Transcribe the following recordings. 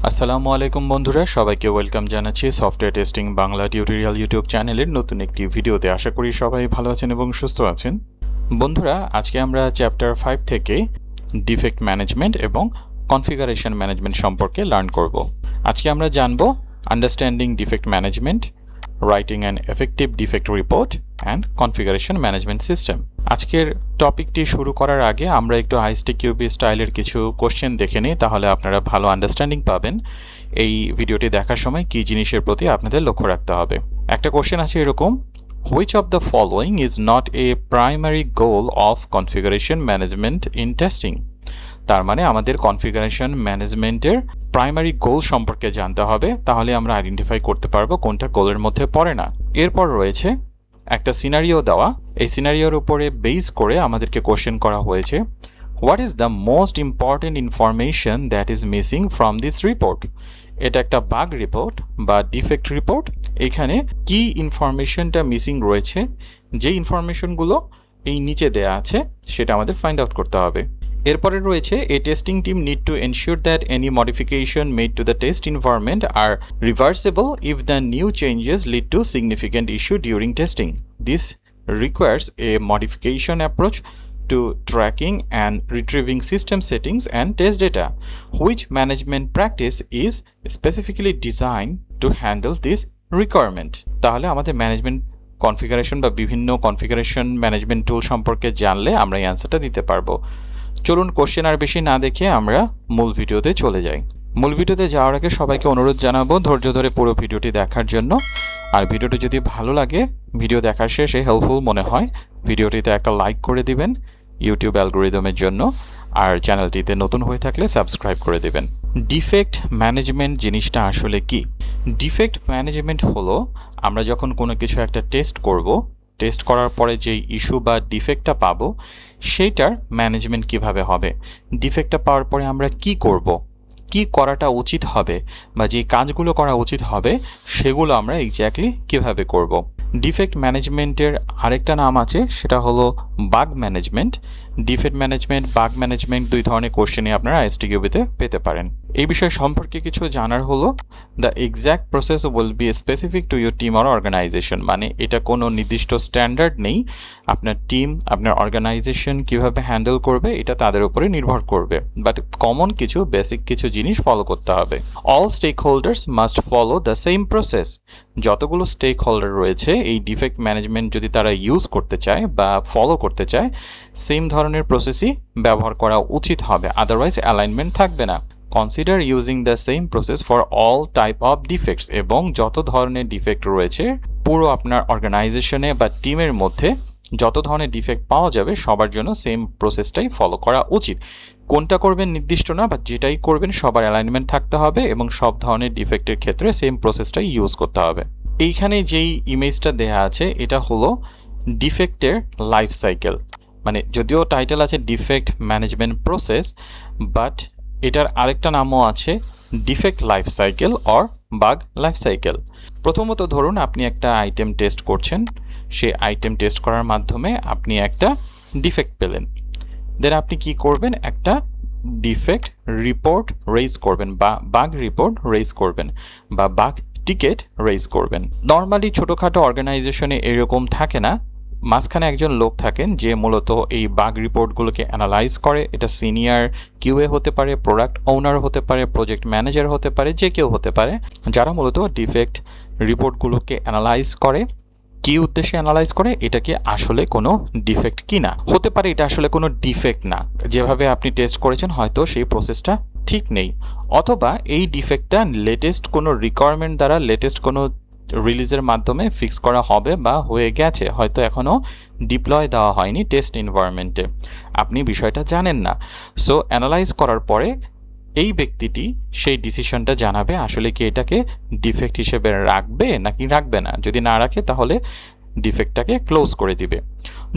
আসসালামু আলাইকুম বন্ধুরা, সবাইকে ওয়েলকাম জানাচ্ছি software testing Bangla tutorial YouTube চ্যানেলের নতুন একটি ভিডিওতে। আশা করি সবাই ভালো আছেন এবং সুস্থ আছেন। বন্ধুরা, আজকে আমরা চ্যাপ্টার 5 থেকে ডিফেক্ট ম্যানেজমেন্ট এবং কনফিগারেশন ম্যানেজমেন্ট সম্পর্কে লার্ন করব। আজকে আমরা জানব understanding defect management, writing an effective defect report and configuration management system. আজকের টপিকটি শুরু করার আগে আমরা একটু আইএসটিকিউবি স্টাইলের কিছু কোশ্চেন দেখে নিই, তাহলে আপনারা ভালো আন্ডারস্ট্যান্ডিং পাবেন এই ভিডিওটি দেখার সময় কী জিনিসের প্রতি আপনাদের লক্ষ্য রাখতে হবে। একটা কোশ্চেন আছে এরকম: Which of the following is not a primary goal of configuration management in testing? তার মানে আমাদের কনফিগারেশন ম্যানেজমেন্টের প্রাইমারি গোল সম্পর্কে জানতে হবে, তাহলে আমরা আইডেন্টিফাই করতে পারবো কোনটা গোলের মধ্যে পড়ে না। এরপর রয়েছে একটা সিনারিও দেওয়া, এই সিনারিওর উপরে বেস করে আমাদেরকে কোশ্চেন করা হয়েছে what is the most important information that is missing from this report. এটা একটা বাগ রিপোর্ট বা ডিফেক্ট রিপোর্ট। এখানে কি ইনফরমেশনটা মিসিং রয়েছে, যে ইনফরমেশনগুলো এই নিচে দেয়া আছে সেটা আমাদের ফাইন্ড আউট করতে হবে। এরপরে রয়েছে a testing team need to ensure that any modification made to the test environment are reversible if the new changes lead to significant issue during testing. This requires a modification approach to tracking and retrieving system settings and test data, which management practice is specifically designed to handle this requirement. তাহলে আমাদের management configuration বা বিভিন্ন configuration management টুল সম্পর্কে জানলে আমরা এই অ্যান্সারটা দিতে পারবো। চলুন কোশ্চেন আর বেশি না দেখে আমরা মূল ভিডিওতে চলে যাই। মূল ভিডিওতে যাওয়ার আগে সবাইকে অনুরোধ জানাবো ধৈর্য ধরে পুরো ভিডিওটি দেখার জন্য। আর ভিডিওটি যদি ভালো লাগে, ভিডিও দেখার শেষে হেল্পফুল মনে হয়, ভিডিওটিতে একটা লাইক করে দিবেন ইউটিউব অ্যালগোরিদমের জন্য, আর চ্যানেলটিতে নতুন হয়ে থাকলে সাবস্ক্রাইব করে দিবেন। ডিফেক্ট ম্যানেজমেন্ট জিনিসটা আসলে কি? ডিফেক্ট ম্যানেজমেন্ট হলো আমরা যখন কোনো কিছু একটা টেস্ট করব, টেস্ট করার পরে যেই ইস্যু বা ডিফেক্টটা পাবো সেইটার ম্যানেজমেন্ট কিভাবে হবে, ডিফেক্টটা পাওয়ার পরে আমরা কি করব, কি করাটা উচিত হবে বা যে কাজগুলো করা উচিত হবে সেগুলো আমরা এক্স্যাক্টলি কিভাবে করব। ডিফেক্ট ম্যানেজমেন্টের আরেকটা নাম আছে, সেটা হলো bug management. Defect management, bug management দুই ধরনের কোশ্চেনই আপনারা আইএসটিকিউবিতে পেতে পারেন। এই বিষয় সম্পর্কে কিছু জানার হলো the exact process will be specific to your team or organisation. মানে এটা কোনো নির্দিষ্ট স্ট্যান্ডার্ড নেই, আপনার টিম আপনার অর্গানাইজেশন কিভাবে হ্যান্ডেল করবে এটা তাদের উপরে নির্ভর করবে, বাট কমন কিছু বেসিক কিছু জিনিস ফলো করতে হবে। All stakeholders must follow the same process. যতগুলো স্টেক হোল্ডার রয়েছে এই ডিফেক্ট ম্যানেজমেন্ট যদি তারা ইউজ করতে চায় বা ফলো করতে চায়, সেম ধরনের প্রসেসই ব্যবহার করা উচিত হবে, আদারওয়াইজ অ্যালাইনমেন্ট থাকবে না। Consider using the same process for all type of defects. এবং যত ধরনের ডিফেক্ট রয়েছে পুরো আপনার অর্গানাইজেশনে বা টিমের মধ্যে যত ধরনের ডিফেক্ট পাওয়া যাবে সবার জন্য সেম প্রসেসটাই ফলো করা উচিত। কোনটা করবেন নির্দিষ্ট না, বা যেটাই করবেন সবার অ্যালাইনমেন্ট থাকতে হবে এবং সব ধরনের ডিফেক্টের ক্ষেত্রে সেম প্রসেসটাই ইউজ করতে হবে। এইখানে যেই ইমেজটা দেয়া আছে এটা হলো ডিফেক্টের লাইফ সাইকেল। মানে যদিও টাইটেল আছে ডিফেক্ট ম্যানেজমেন্ট প্রসেস, বাট এটার আরেকটা নামও আছে defect life cycle or bug life cycle. প্রথমত ধরুন আপনি একটা আইটেম টেস্ট করছেন, সেই আইটেম টেস্ট করার মাধ্যমে আপনি একটা ডিফেক্ট পেলেন, দেন আপনি কি করবেন, একটা ডিফেক্ট রিপোর্ট রেইজ করবেন বা বাগ রিপোর্ট রেইজ করবেন বা বাগ টিকেট রেইজ করবেন। নর্মালি ছোটোখাটো অর্গানাইজেশনে এরকম থাকে না, মাঝখানে একজন লোক থাকেন যে মূলত এই বাগ রিপোর্টগুলোকে অ্যানালাইজ করে। এটা সিনিয়র কিউএ হতে পারে, প্রোডাক্ট ওনার হতে পারে, প্রজেক্ট ম্যানেজার হতে পারে, যে কেউ হতে পারে, যারা মূলত ডিফেক্ট রিপোর্টগুলোকে অ্যানালাইজ করে। কি উদ্দেশ্যে অ্যানালাইজ করে, এটা কি আসলে কোনো ডিফেক্ট কি না। হতে পারে এটা আসলে কোনো ডিফেক্ট না, যেভাবে আপনি টেস্ট করেছেন হয়তো সেই প্রসেসটা ঠিক নেই, অথবা এই ডিফেক্টটা লেটেস্ট কোনো রিকোয়ারমেন্ট দ্বারা লেটেস্ট কোনো রিলিজের মাধ্যমে ফিক্স করা হবে বা হয়ে গেছে, হয়তো এখনও ডিপ্লয় দেওয়া হয়নি টেস্ট এনভায়রনমেন্টে, আপনি বিষয়টা জানেন না। সো অ্যানালাইজ করার পরে এই ব্যক্তিটি সেই ডিসিশনটা জানাবে আসলে কি এটাকে ডিফেক্ট হিসেবে রাখবে নাকি রাখবে না। যদি না রাখে তাহলে ডিফেক্টটাকে ক্লোজ করে দিবে।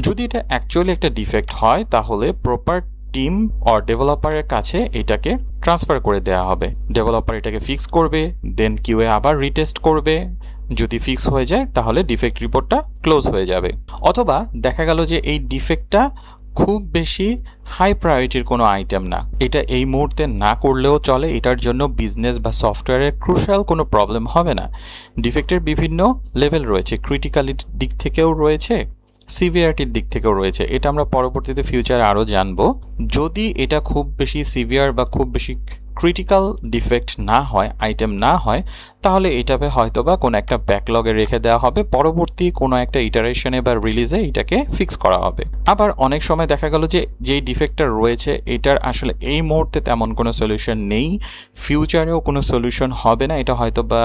যদি এটা অ্যাকচুয়ালি একটা ডিফেক্ট হয় তাহলে প্রপার টিম অর ডেভেলপারের কাছে এটাকে ট্রান্সফার করে দেওয়া হবে। ডেভেলপার এটাকে ফিক্স করবে, দেন কিউএ আবার রিটেস্ট করবে, যদি ফিক্স হয়ে যায় তাহলে ডিফেক্ট রিপোর্টটা ক্লোজ হয়ে যাবে। অথবা দেখা গেল যে এই ডিফেক্টটা খুব বেশি হাই প্রায়োরিটির কোনো আইটেম না। এটা এই মুহূর্তে না করলেও চলে, এটার জন্য বিজনেস বা সফটওয়্যারের ক্রুশাল কোনো প্রবলেম হবে না। ডিফেক্টের বিভিন্ন লেভেল রয়েছে, ক্রিটিক্যালিটির দিক থেকেও রয়েছে, সিভিয়ারিটির দিক থেকেও রয়েছে। এটা আমরা পরবর্তীতে ফিউচারে আরও জানবো। যদি এটা খুব বেশি সিভিয়ার বা খুব বেশি ক্রিটিক্যাল ডিফেক্ট না হয়, আইটেম না হয়, তাহলে এটাকে হয়তোবা কোনো একটা ব্যাকলগে রেখে দেওয়া হবে, পরবর্তী কোনো একটা ইটারেশনে বা রিলিজে এটাকে ফিক্স করা হবে। আবার অনেক সময় দেখা গেল যে যেই ডিফেক্টটা রয়েছে এটার আসলে এই মুহূর্তে তেমন কোনো সলিউশন নেই, ফিউচারেও কোনো সলিউশন হবে না, এটা হয়তোবা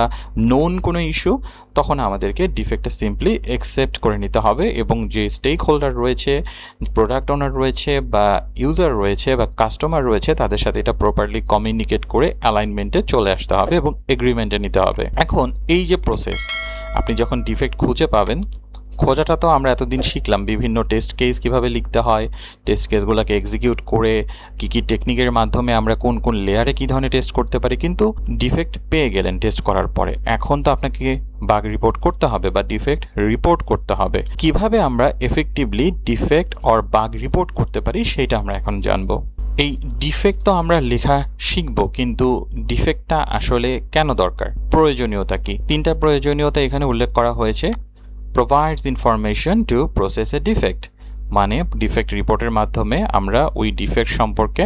নোন কোনো ইস্যু, তখন আমাদেরকে ডিফেক্টটা সিম্পলি অ্যাকসেপ্ট করে নিতে হবে এবং যে স্টেক হোল্ডার রয়েছে, প্রোডাক্ট ওনার রয়েছে বা ইউজার রয়েছে বা কাস্টমার রয়েছে, তাদের সাথে এটা প্রপারলি কমিউনিকেট করে অ্যালাইনমেন্টে চলে আসতে হবে এবং এগ্রিমেন্টে নিতে হবে। এখন এই যে প্রসেস, আপনি যখন ডিফেক্ট খুঁজে পাবেন, খোঁজাটা তো আমরা এতদিন শিখলাম, বিভিন্ন টেস্ট কেস কীভাবে লিখতে হয়, টেস্ট কেসগুলোকে এক্সিকিউট করে কী কী টেকনিকের মাধ্যমে আমরা কোন কোন লেয়ারে কী ধরনের টেস্ট করতে পারি, কিন্তু ডিফেক্ট পেয়ে গেলেন টেস্ট করার পরে, এখন তো আপনাকে বাগ রিপোর্ট করতে হবে বা ডিফেক্ট রিপোর্ট করতে হবে। কিভাবে আমরা effectively defect or bug report করতে পারি সেটা আমরা এখন জানবো। এই ডিফেক্ট তো আমরা লেখা শিখবো, কিন্তু ডিফেক্টটা আসলে কেন দরকার, প্রয়োজনীয়তা কি? 3টা প্রয়োজনীয়তা এখানে উল্লেখ করা হয়েছে। provides information to process a defect, মানে ডিফেক্ট রিপোর্টের মাধ্যমে আমরা ওই ডিফেক্ট সম্পর্কে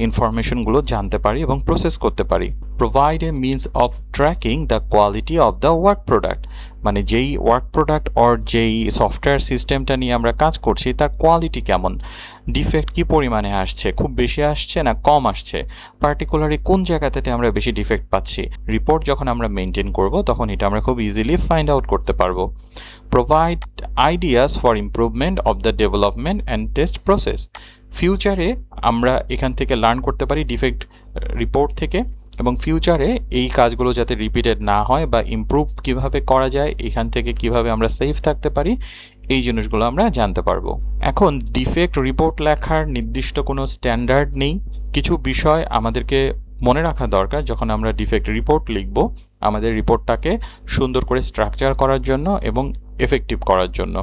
ইনফরমেশনগুলো জানতে পারি এবং প্রসেস করতে পারি। Provide a means of tracking the quality of the work product, মানে যেই ওয়ার্ক প্রোডাক্ট অর যেই সফটওয়্যার সিস্টেমটা নিয়ে আমরা কাজ করছি তার কোয়ালিটি কেমন, ডিফেক্ট কী পরিমাণে আসছে, খুব বেশি আসছে না কম আসছে, পার্টিকুলারলি কোন জায়গাতে আমরা বেশি ডিফেক্ট পাচ্ছি। রিপোর্ট যখন আমরা মেনটেন করব তখন এটা আমরা খুব ইজিলি ফাইন্ড আউট করতে পারবো। Provide ideas for improvement of the development and test process, ফিউচারে আমরা এখান থেকে লার্ন করতে পারি ডিফেক্ট রিপোর্ট থেকে, এবং ফিউচারে এই কাজগুলো যাতে রিপিটেড না হয় বা ইমপ্রুভ কিভাবে করা যায়, এখান থেকে কিভাবে আমরা সেফ থাকতে পারি, এই জিনিসগুলো আমরা জানতে পারবো। এখন ডিফেক্ট রিপোর্ট লেখার নির্দিষ্ট কোনো স্ট্যান্ডার্ড নেই, কিছু বিষয় আমাদেরকে মনে রাখা দরকার যখন আমরা ডিফেক্ট রিপোর্ট লিখব, আমাদের রিপোর্টটাকে সুন্দর করে স্ট্রাকচার করার জন্য এবং এফেক্টিভ করার জন্য।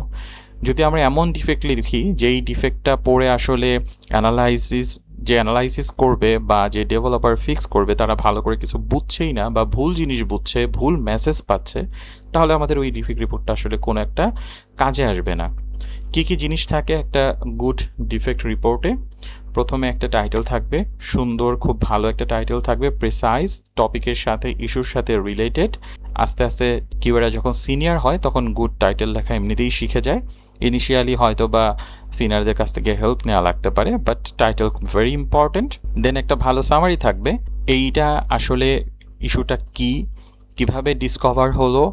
যদি আমরা এমন ডিফেক্ট লিখি যেই ডিফেক্টটা পড়ে আসলে অ্যানালাইসিস করবে বা যে ডেভেলপার ফিক্স করবে তারা ভালো করে কিছু বুঝছেই না বা ভুল জিনিস বুঝছে, ভুল মেসেজ পাচ্ছে, তাহলে আমাদের ওই ডিফেক্ট রিপোর্টটা আসলে কোনো একটা কাজে আসবে না। কী কী জিনিস থাকে একটা গুড ডিফেক্ট রিপোর্টে? প্রথমে একটা টাইটেল থাকবে, সুন্দর খুব ভালো একটা টাইটেল থাকবে, প্রিসাইজ, টপিকের সাথে ইস্যুর সাথে রিলেটেড। আস্তে আস্তে কিউএরা যখন সিনিয়র হয় তখন গুড টাইটেল লেখা এমনিতেই শিখে যায়। ইনিশিয়ালি হয়তো বা সিনিয়রদের কাছ থেকে হেল্প নেওয়া লাগতে পারে, বাট টাইটেল ভেরি ইম্পর্টেন্ট। দেন একটা ভালো সামারি থাকবে, এইটা আসলে ইস্যুটা কি, কিভাবে ডিসকভার হলো,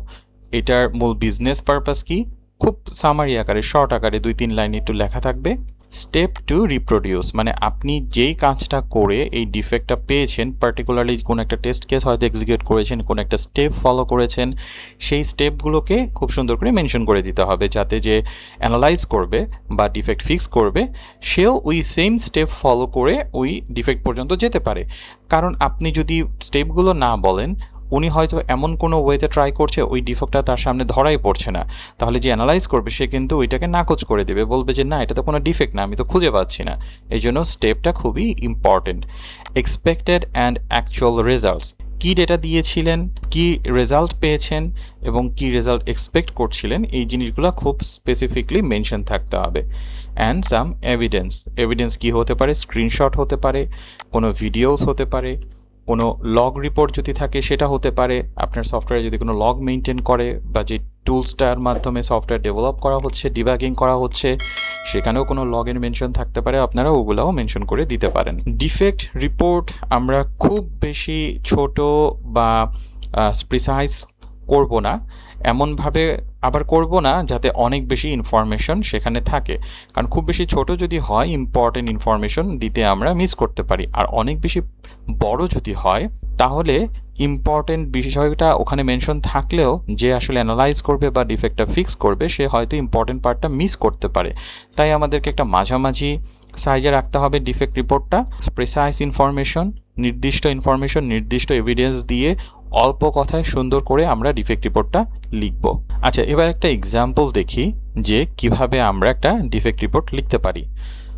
এটার মূল বিজনেস পারপাস কি, খুব সামারি আকারে শর্ট আকারে 2-3 লাইন একটু লেখা থাকবে। স্টেপ টু রিপ্রোডিউস, মানে আপনি যেই কাজটা করে এই ডিফেক্টটা পেয়েছেন, পার্টিকুলারলি কোনো একটা টেস্ট কেস হয়তো এক্সিকিউট করেছেন, কোনো একটা স্টেপ ফলো করেছেন, সেই স্টেপগুলোকে খুব সুন্দর করে মেনশন করে দিতে হবে, যাতে যে অ্যানালাইজ করবে বা ডিফেক্ট ফিক্স করবে সেও ওই সেম স্টেপ ফলো করে ওই ডিফেক্ট পর্যন্ত যেতে পারে। কারণ আপনি যদি স্টেপগুলো না বলেন, উনি হয়তো এমন কোনো ওয়েতে ট্রাই করছে ওই ডিফেক্টটা তার সামনে ধরাই পড়ছে না, তাহলে যে অ্যানালাইজ করবে সে কিন্তু ওইটাকে নাকচ করে দেবে, বলবে যে না এটা তো কোনো ডিফেক্ট না, আমি তো খুঁজে পাচ্ছি না। এই জন্য স্টেপটা খুবই important. Expected and actual results, কী ডেটা দিয়েছিলেন, কি রেজাল্ট পেয়েছেন এবং কি রেজাল্ট এক্সপেক্ট করছিলেন, এই জিনিসগুলো খুব স্পেসিফিকলি মেনশন থাকতে হবে। অ্যান্ড সাম এভিডেন্স কী হতে পারে? স্ক্রিনশট হতে পারে, কোনো ভিডিওস হতে পারে, কোনো লগ রিপোর্ট যদি থাকে সেটা হতে পারে, আপনার সফটওয়্যার যদি কোনো লগ মেনটেন করে বা যে টুলসটার মাধ্যমে সফটওয়্যার ডেভেলপ করা হচ্ছে, ডিবাগিং করা হচ্ছে, সেখানেও কোনো লগের মেনশন থাকতে পারে, আপনারা ওগুলোও মেনশন করে দিতে পারেন। ডিফেক্ট রিপোর্ট আমরা খুব বেশি ছোট বা প্রিসাইজ করব না, এমনভাবে আবার করব না যাতে অনেক বেশি ইনফরমেশন সেখানে থাকে, কারণ খুব বেশি ছোট যদি হয় ইম্পর্টেন্ট ইনফরমেশন দিতে আমরা মিস করতে পারি, আর অনেক বেশি বড় যদি হয় তাহলে ইম্পর্টেন্ট বিষয়টা ওখানে মেনশন থাকলেও যে আসলে অ্যানালাইজ করবে বা ডিফেক্টটা ফিক্স করবে সে হয়তো ইম্পর্টেন্ট পার্টটা মিস করতে পারে। তাই আমাদেরকে একটা মাঝামাঝি সাইজে রাখতে হবে ডিফেক্ট রিপোর্টটা, প্রিসাইজ ইনফরমেশন, নির্দিষ্ট এভিডেন্স দিয়ে অল্প কথায় সুন্দর করে আমরা ডিফেক্ট রিপোর্টটা লিখব। আচ্ছা, এবার একটা এক্সাম্পল দেখি যে কিভাবে আমরা একটা ডিফেক্ট রিপোর্ট লিখতে পারি।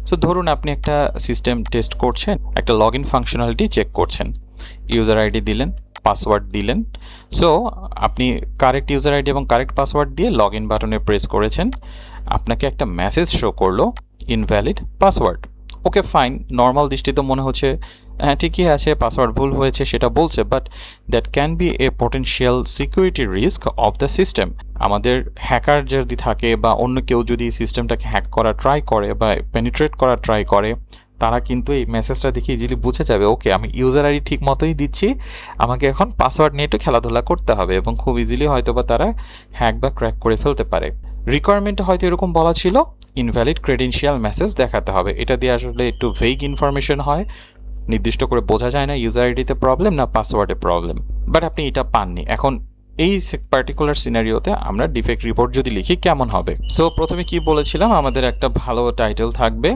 সো ধরুন আপনি একটা সিস্টেম টেস্ট করছেন, একটা লগ ইন ফাংশনালিটি চেক করছেন, ইউজার আইডি দিলেন, পাসওয়ার্ড দিলেন। সো আপনি কারেক্ট ইউজার আইডি এবং কারেক্ট পাসওয়ার্ড দিয়ে লগ ইন বাটনে প্রেস করেছেন, আপনাকে একটা মেসেজ শো করলো invalid password. Okay fine, normal দৃষ্টিতে মনে হচ্ছে হ্যাঁ ঠিকই আছে, পাসওয়ার্ড ভুল হয়েছে সেটা বলছে, but that can B A potential security risk of the system. আমাদের হ্যাকার যদি থাকে বা অন্য কেউ যদি সিস্টেমটাকে হ্যাক করা ট্রাই করে বা পেনিট্রেট করা ট্রাই করে, তারা কিন্তু এই মেসেজটা দেখে ইজিলি বুঝে যাবে ওকে আমি ইউজার আইডি ঠিক মতোই দিচ্ছি, আমাকে এখন পাসওয়ার্ড নিয়ে একটু খেলাধুলা করতে হবে, এবং খুব ইজিলি হয়তো বা তারা হ্যাক বা ক্র্যাক করে ফেলতে পারে। রিকোয়ারমেন্টে হয়তো এরকম বলা ছিল ইনভ্যালিড ক্রেডেনশিয়াল মেসেজ দেখাতে হবে। এটা দিয়ে আসলে একটু ভেগ ইনফরমেশন হয়, নির্দিষ্ট করে বোঝা যায় না ইউজার আইডিতে প্রবলেম না পাসওয়ার্ডে প্রবলেম, বাট আপনি এটা পাননি। এখন এই পার্টিকুলার সিনারিওতে আমরা ডিফেক্ট রিপোর্ট যদি লিখি কেমন হবে? সো প্রথমে কি বলেছিলাম, আমাদের একটা ভালো টাইটেল থাকবে,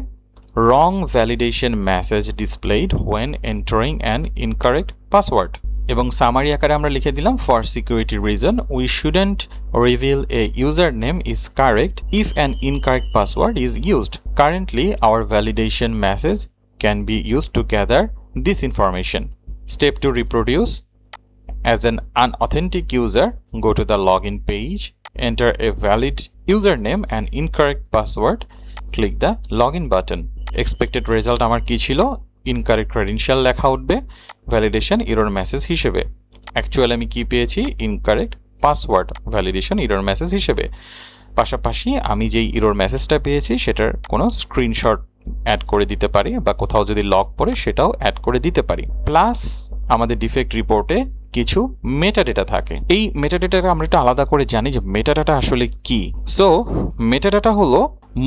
wrong validation message displayed when entering an incorrect password, এবং সামারি আকারে আমরা লিখে দিলাম for security reason we shouldn't reveal a user name is correct if an incorrect password is used. Currently our validation message can be used to gather this information. Step to reproduce. As an unauthentic user, go to the login page, enter a valid username and incorrect password, click the login button. Expected result আমার কি ছিল? Incorrect credential লেখা উঠবে validation error message হিসেবে। Actually আমি কি পেয়েছি? Incorrect password validation error message হিসেবে। পাশাপাশি আমি যেই এরর মেসেজটা পেয়েছি সেটার কোনো স্ক্রিনশট অ্যাড করে দিতে পারি, বা কোথাও যদি লগ পড়ে সেটাও অ্যাড করে দিতে পারি। প্লাস আমাদের ডিফেক্ট রিপোর্টে কিছু মেটাডেটা থাকে। এই মেটাডেটাটা আমরা একটু আলাদা করে জানি যে মেটাডেটা আসলে কি। সো মেটাডেটা হলো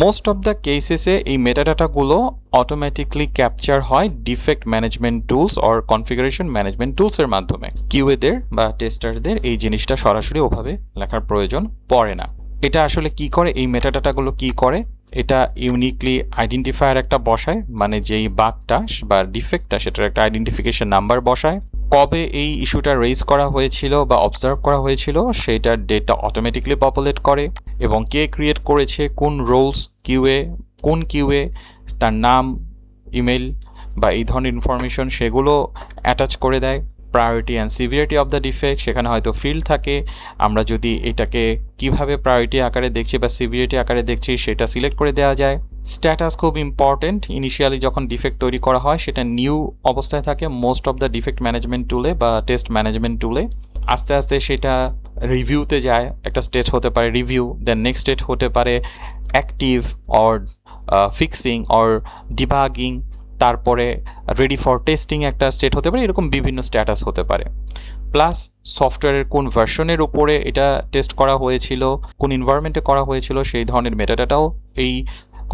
মোস্ট অফ দ্য কেসেসে এই মেটাডেটাগুলো অটোমেটিকলি ক্যাপচার হয় defect management tools or configuration management টুলসের মাধ্যমে। কিউএদের বা টেস্টারদের এই জিনিসটা সরাসরি ওভাবে লেখার প্রয়োজন পড়ে না। এটা আসলে কি করে, এই মেটাডাটাগুলো কি করে, এটা ইউনিকলি আইডেন্টিফায়ার একটা বসায়, মানে যেই বাগটা বা ডিফেক্টটা সেটার একটা আইডেন্টিফিকেশন নাম্বার বসায়, কবে এই ইস্যুটা রেজ করা হয়েছিল বা অবজার্ভ করা হয়েছিল সেইটার ডেটা অটোমেটিকলি পপুলেট করে, এবং কে ক্রিয়েট করেছে, কোন রোলস কিউএ, কোন কিউএ, তার নাম, ইমেল বা এই ধরনের ইনফরমেশন সেগুলো অ্যাটাচ করে দেয়। Priority and severity of the defect, সেখানে হয়তো ফিল্ড থাকে, আমরা যদি এটাকে কিভাবে প্রায়োরিটি আকারে দেখছি বা সিভিয়ারিটি আকারে দেখছি সেটা সিলেক্ট করে দেওয়া যায়। স্ট্যাটাস খুব ইম্পর্টেন্ট, ইনিশিয়ালি যখন ডিফেক্ট তৈরি করা হয় সেটা নিউ অবস্থায় থাকে most of the defect management টুলে বা টেস্ট ম্যানেজমেন্ট টুলে। আস্তে আস্তে সেটা রিভিউতে যায়, একটা স্টেজ হতে পারে রিভিউ, দেন নেক্সট স্টেজ হতে পারে active or fixing or debugging, তারপরে রেডি ফর টেস্টিং একটা স্টেট হতে পারে, এরকম বিভিন্ন স্ট্যাটাস হতে পারে। প্লাস সফটওয়্যারের কোন ভার্সনের উপরে এটা টেস্ট করা হয়েছিল, কোন এনভায়রনমেন্টে করা হয়েছিল, সেই ধরনের মেটাডাটাও এই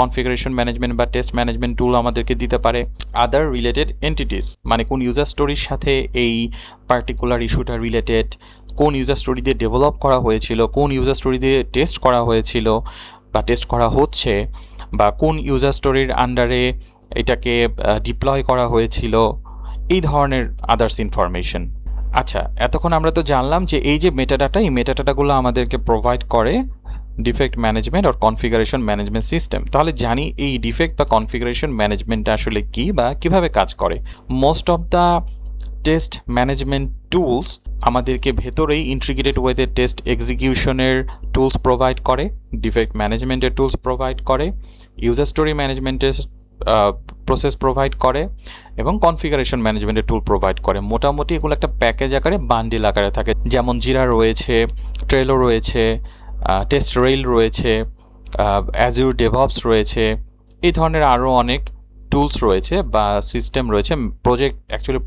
কনফিগারেশন ম্যানেজমেন্ট বা টেস্ট ম্যানেজমেন্ট টুল আমাদেরকে দিতে পারে। আদার রিলেটেড এন্টিটিস, মানে কোন ইউজার স্টোরির সাথে এই পার্টিকুলার ইস্যুটা রিলেটেড, কোন ইউজার স্টোরি দিয়ে ডেভেলপ করা হয়েছিল, কোন ইউজার স্টোরি দিয়ে টেস্ট করা হয়েছিল বা টেস্ট করা হচ্ছে, বা কোন ইউজার স্টোরির আন্ডারে এটাকে ডিপ্লয় করা হয়েছিল, এই ধরনের আদার্স ইনফরমেশন। আচ্ছা, এতক্ষণ আমরা তো জানলাম যে এই যে মেটাডাটা, এই মেটাডাটাগুলো আমাদেরকে প্রোভাইড করে ডিফেক্ট ম্যানেজমেন্ট আর কনফিগারেশন ম্যানেজমেন্ট সিস্টেম। তাহলে জানি এই ডিফেক্ট বা কনফিগারেশন ম্যানেজমেন্ট আসলে কি বা কিভাবে কাজ করে। Most of the test management tools আমাদেরকে ভেতরেই ইন্টিগ্রেটেড ওয়েতে টেস্ট এক্সিকিউশনের টুলস প্রোভাইড করে, ডিফেক্ট ম্যানেজমেন্টের টুলস প্রোভাইড করে, ইউজার স্টোরি ম্যানেজমেন্টের প্রসেস প্রোভাইড করে, এবং কনফিগারেশন ম্যানেজমেন্টের টুল প্রোভাইড করে। মোটামুটি এগুলো একটা প্যাকেজ আকারে, বান্ডিল আকারে থাকে। যেমন জিরা রয়েছে, ট্রেলো রয়েছে, টেস্ট রেইল রয়েছে, অ্যাজিউর ডেভঅপস রয়েছে, এই ধরনের আরও অনেক টুলস রয়েছে বা সিস্টেম রয়েছে,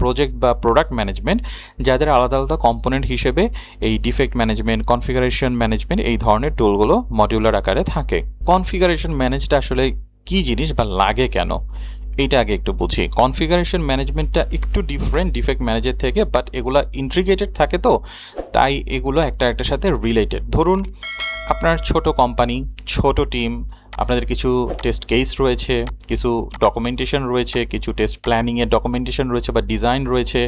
প্রজেক্ট বা প্রোডাক্ট ম্যানেজমেন্ট, যাদের আলাদা আলাদা কম্পোনেন্ট হিসেবে এই ডিফেক্ট ম্যানেজমেন্ট, কনফিগারেশন ম্যানেজমেন্ট এই ধরনের টুলগুলো মডিউলার আকারে থাকে। কনফিগারেশন ম্যানেজটা আসলে কী জিনিস বা লাগে কেন, এইটা আগে একটু বুঝি। কনফিগারেশন ম্যানেজমেন্টটা একটু ডিফারেন্ট ডিফেক্ট ম্যানেজের থেকে, বাট এগুলো ইন্টিগ্রেটেড থাকে, তো তাই এগুলো একটার সাথে রিলেটেড। ধরুন আপনার ছোট কোম্পানি, ছোট টিম, আপনাদের কিছু টেস্ট কেস রয়েছে, কিছু ডকুমেন্টেশন রয়েছে, কিছু টেস্ট প্ল্যানিংয়ের ডকুমেন্টেশন রয়েছে বা ডিজাইন রয়েছে।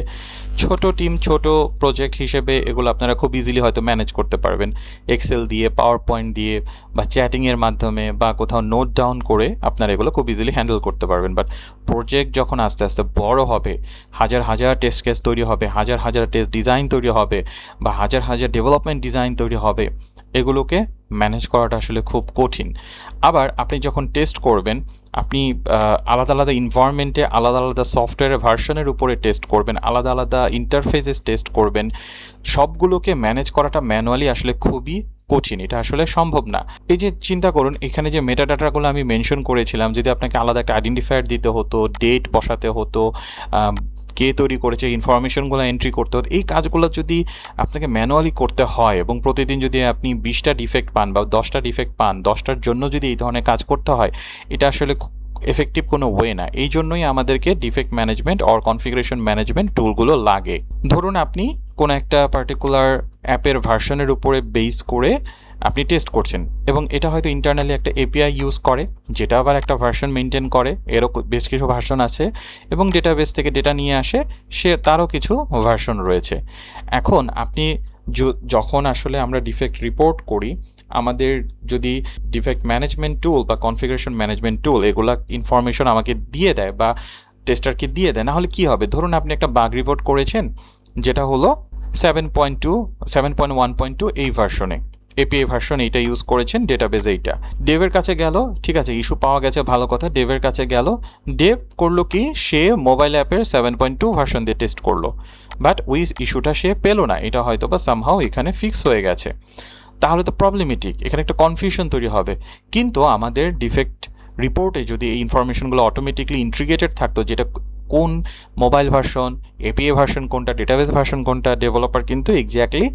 ছোট টিম, ছোট প্রজেক্ট হিসেবে এগুলো আপনারা খুব ইজিলি হয়তো ম্যানেজ করতে পারবেন এক্সেল দিয়ে, পাওয়ার পয়েন্ট দিয়ে বা চ্যাটিংয়ের মাধ্যমে বা কোথাও নোট ডাউন করে আপনারা এগুলো খুব ইজিলি হ্যান্ডেল করতে পারবেন। বাট প্রজেক্ট যখন আস্তে আস্তে বড় হবে, হাজার হাজার টেস্ট কেস তৈরি হবে, হাজার হাজার টেস্ট ডিজাইন তৈরি হবে বা হাজার হাজার ডেভেলপমেন্ট ডিজাইন তৈরি হবে, এগুলোকে ম্যানেজ করাটা আসলে খুব কঠিন। আবার আপনি যখন টেস্ট করবেন, আপনি আলাদা আলাদা ইনভায়রনমেন্টে আলাদা আলাদা সফটওয়্যারের ভার্সনের উপরে টেস্ট করবেন, আলাদা আলাদা ইন্টারফেসেস টেস্ট করবেন, সবগুলোকে ম্যানেজ করাটা ম্যানুয়ালি আসলে খুবই কঠিন, এটা আসলে সম্ভব না। এই যে চিন্তা করুন, এখানে যে মেটা ডাটাগুলো আমি মেনশন করেছিলাম, যদি আপনাকে আলাদা একটা আইডেন্টিফায়ার দিতে হতো, ডেট বসাতে হতো, কে তৈরি করেছে, ইনফরমেশনগুলো এন্ট্রি করতে হতো, এই কাজগুলো যদি আপনাকে ম্যানুয়ালি করতে হয় এবং প্রতিদিন যদি আপনি 20টা ডিফেক্ট পান বা 10টা ডিফেক্ট পান, 10টার জন্য যদি এই ধরনের কাজ করতে হয়, এটা আসলে এফেক্টিভ কোনো ওয়ে না। এই জন্যই আমাদেরকে defect management or configuration management টুলগুলো লাগে। ধরুন আপনি কোনো একটা পার্টিকুলার অ্যাপের ভার্সনের উপরে বেস করে আপনি টেস্ট করছেন এবং এটা হয়তো ইন্টারনালি একটা এপিআই ইউজ করে, যেটা আবার একটা ভার্সন মেনটেন করে, এরও বেশ কিছু ভার্সন আছে, এবং ডেটাবেস থেকে ডেটা নিয়ে আসে, তারও কিছু ভার্সন রয়েছে। এখন আপনি যখন আসলে আমরা ডিফেক্ট রিপোর্ট করি, আমাদের যদি ডিফেক্ট ম্যানেজমেন্ট টুল বা কনফিগারেশন ম্যানেজমেন্ট টুল এগুলা ইনফরমেশন আমাকে দিয়ে দেয় বা টেস্টারকে দিয়ে দেয়, নাহলে কী হবে? ধরুন আপনি একটা বাগ রিপোর্ট করেছেন যেটা হলো 7.1.2 এই ভার্সনে, এপিআই ভার্সন এইটা ইউজ করেছেন, ডেটাবেস এইটা, ডেভের কাছে গেল, ঠিক আছে, ইস্যু পাওয়া গেছে, ভালো কথা, ডেভের কাছে গেল, ডেভ করলো কি, সে মোবাইল অ্যাপের 7.2 ভার্সন দিয়ে টেস্ট করলো, বাট ওই ইস্যুটা সে পেলো না, এটা হয়তো বা সামহাও এখানে ফিক্স হয়ে গেছে। তাহলে তো প্রবলেমেটিক, এখানে একটা কনফিউশন তৈরি হবে। কিন্তু আমাদের ডিফেক্ট রিপোর্টে যদি এই ইনফরমেশনগুলো অটোমেটিকলি ইন্টিগ্রেটেড থাকতো, যেটা কোন মোবাইল ভার্সন, এপিআই ভার্সন কোনটা, ডেটাবেস ভার্সন কোনটা, ডেভেলপার কিন্তু এক্স্যাক্টলি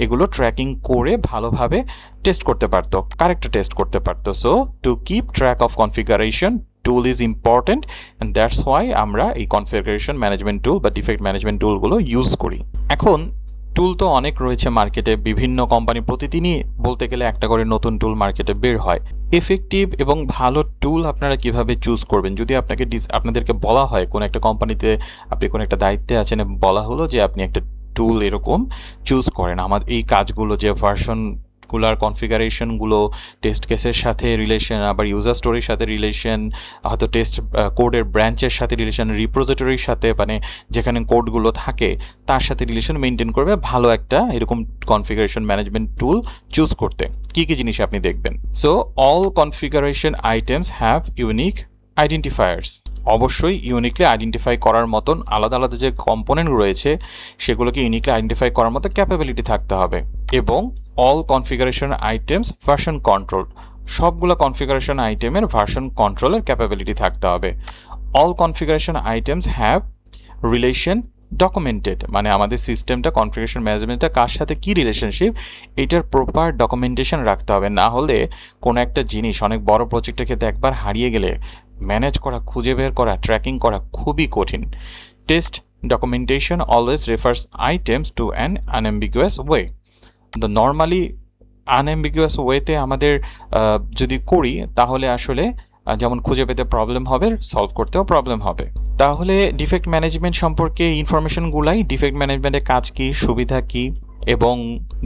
এগুলো ট্র্যাকিং করে ভালোভাবে টেস্ট করতে পারতো, কারেক্ট টেস্ট করতে পারতো। So to keep track of configuration tool is important, and that's why আমরা এই কনফিগারেশন ম্যানেজমেন্ট টুল বা ডিফেক্ট ম্যানেজমেন্ট টুলগুলো ইউজ করি। এখন টুল তো অনেক রয়েছে মার্কেটে, বিভিন্ন কোম্পানি প্রতিদিনই বলতে গেলে একটা করে নতুন টুল মার্কেটে বের হয়। এফেক্টিভ এবং ভালো টুল আপনারা কিভাবে চুজ করবেন? যদি আপনাদেরকে বলা হয় কোনো একটা কোম্পানিতে আপনি কোনো একটা দায়িত্বে আছেন, বলা হলো যে আপনি একটা টুল এরকম চুজ করেন, আমার এই কাজগুলো যে ভার্সনগুলোর কনফিগারেশনগুলো, টেস্ট কেসের সাথে রিলেশন, আবার ইউজার স্টোরির সাথে রিলেশন, হয়তো টেস্ট কোডের ব্রাঞ্চের সাথে রিলেশন, রিপোজিটরির সাথে, মানে যেখানে কোডগুলো থাকে তার সাথে রিলেশন মেনটেন করবে ভালো একটা এরকম কনফিগারেশন ম্যানেজমেন্ট টুল চুজ করতে কী কী জিনিস আপনি দেখবেন। So all configuration items have unique identifiers. অবশ্যই ইউনিকলি আইডেন্টিফাই করার মতন আলাদা আলাদা যে কম্পোনেন্ট রয়েছে সেগুলোকে ইউনিকলি আইডেন্টিফাই করার মতো ক্যাপাবিলিটি থাকতে হবে। এবং all configuration items version control, সবগুলো কনফিগারেশন আইটেমের ভার্সন কন্ট্রোলের ক্যাপাবিলিটি থাকতে হবে। All configuration items have relation documented, মানে আমাদের সিস্টেমটা, কনফিগারেশন ম্যানেজমেন্টটা কার সাথে কী রিলেশনশিপ, এইটার প্রপার ডকুমেন্টেশন রাখতে হবে। না হলে কোনো একটা জিনিস অনেক বড় প্রজেক্টের ক্ষেত্রে একবার হারিয়ে গেলে ম্যানেজ করা, খুঁজে বের করা, ট্র্যাকিং করা খুবই কঠিন। Test documentation always refers items to an unambiguous way. The normally unambiguous ওয়েতে আমাদের যদি করি তাহলে আসলে যেমন খুঁজে পেতে প্রবলেম হবে, সলভ করতেও প্রবলেম হবে। তাহলে ডিফেক্ট ম্যানেজমেন্ট সম্পর্কে ইনফরমেশনগুলাই, ডিফেক্ট ম্যানেজমেন্টের কাজ কী, সুবিধা কী, এবং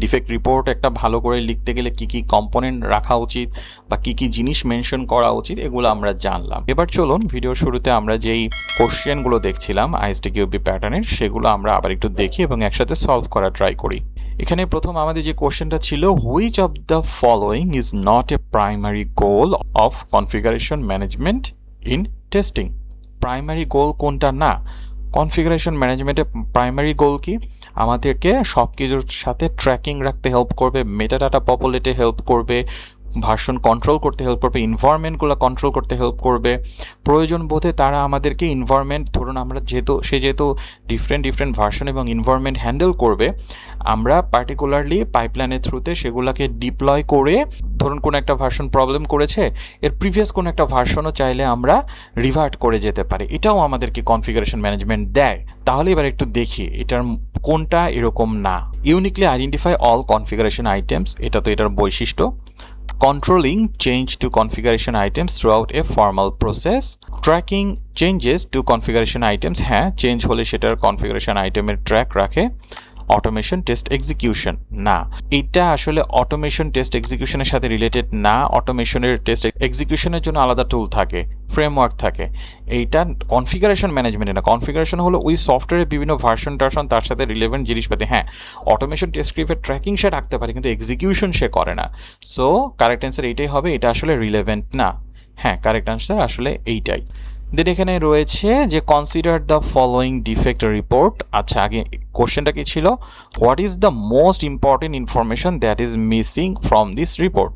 ডিফেক্ট রিপোর্ট একটা ভালো করে লিখতে গেলে কী কী কম্পোনেন্ট রাখা উচিত বা কী কী জিনিস মেনশন করা উচিত, এগুলো আমরা জানলাম। এবার চলুন ভিডিওর শুরুতে আমরা যেই কোশ্চেনগুলো দেখছিলাম আইএসটিকিউবি প্যাটার্নের, সেগুলো আমরা আবার একটু দেখি এবং একসাথে সলভ করা ট্রাই করি। এখানে প্রথম আমাদের যে কোশ্চেনটা ছিল, which of the following is not a primary goal of configuration management in testing? Primary goal কোনটা না? কনফিগারেশন ম্যানেজমেন্টের প্রাইমারি গোল কি? আমাদেরকে সব কিছুর সাথে ট্র্যাকিং রাখতে হেল্প করবে, মেটাডাটা পপুলেটে হেল্প করবে, ভার্সন কন্ট্রোল করতে হেল্প করবে, ইনভায়রনমেন্টগুলো কন্ট্রোল করতে হেল্প করবে। প্রয়োজন বোধে তারা আমাদেরকে ইনভায়রনমেন্ট, ধরুন আমরা যেহেতু ডিফারেন্ট ভার্সন এবং ইনভায়রনমেন্ট হ্যান্ডেল করবে, আমরা পার্টিকুলারলি পাইপলাইনের থ্রুতে সেগুলোকে ডিপ্লয় করে, ধরুন কোনো একটা ভার্সন প্রবলেম করেছে, এর প্রিভিয়াস কোনো একটা ভার্সনও চাইলে আমরা রিভার্ট করে যেতে পারি, এটাও আমাদেরকে কনফিগারেশন ম্যানেজমেন্ট দেয়। তাহলে এবার একটু দেখি এটার কোনটা এরকম না। Uniquely identify all configuration items, এটা তো এটার বৈশিষ্ট্য। controlling change to configuration items throughout a formal process, tracking changes to configuration items, হ্যাঁ চেঞ্জ হলে সেটার কনফিগারেশন আইটেমের ট্র্যাক রাখে, অটোমেশন টেস্ট এক্সিকিউশন না, এটা আসলে অটোমেশন টেস্ট এক্সিকিউশনের সাথে রিলেটেড না। অটোমেশনের টেস্ট এক্সিকিউশনের জন্য আলাদা টুল থাকে, ফ্রেমওয়ার্ক থাকে, এইটা কনফিগারেশন ম্যানেজমেন্টে না। কনফিগারেশন হলো ওই সফটওয়্যারের বিভিন্ন ভার্সন টার্সন তার সাথে রিলেভেন্ট জিনিসপাতি। হ্যাঁ, অটোমেশন টেস্ট স্ক্রিপ্টের ট্র্যাকিং সে রাখতে পারে কিন্তু এক্সিকিউশন সে করে না। সো কারেক্ট অ্যান্সার এইটাই হবে, এটা আসলে রিলেভেন্ট না। হ্যাঁ, কারেক্ট অ্যান্সার আসলে এইটাই। দেন এখানে রয়েছে যে consider the following defect report. আচ্ছা, আগে কোশ্চেনটা কি ছিল? What is the most important information that is missing from this report.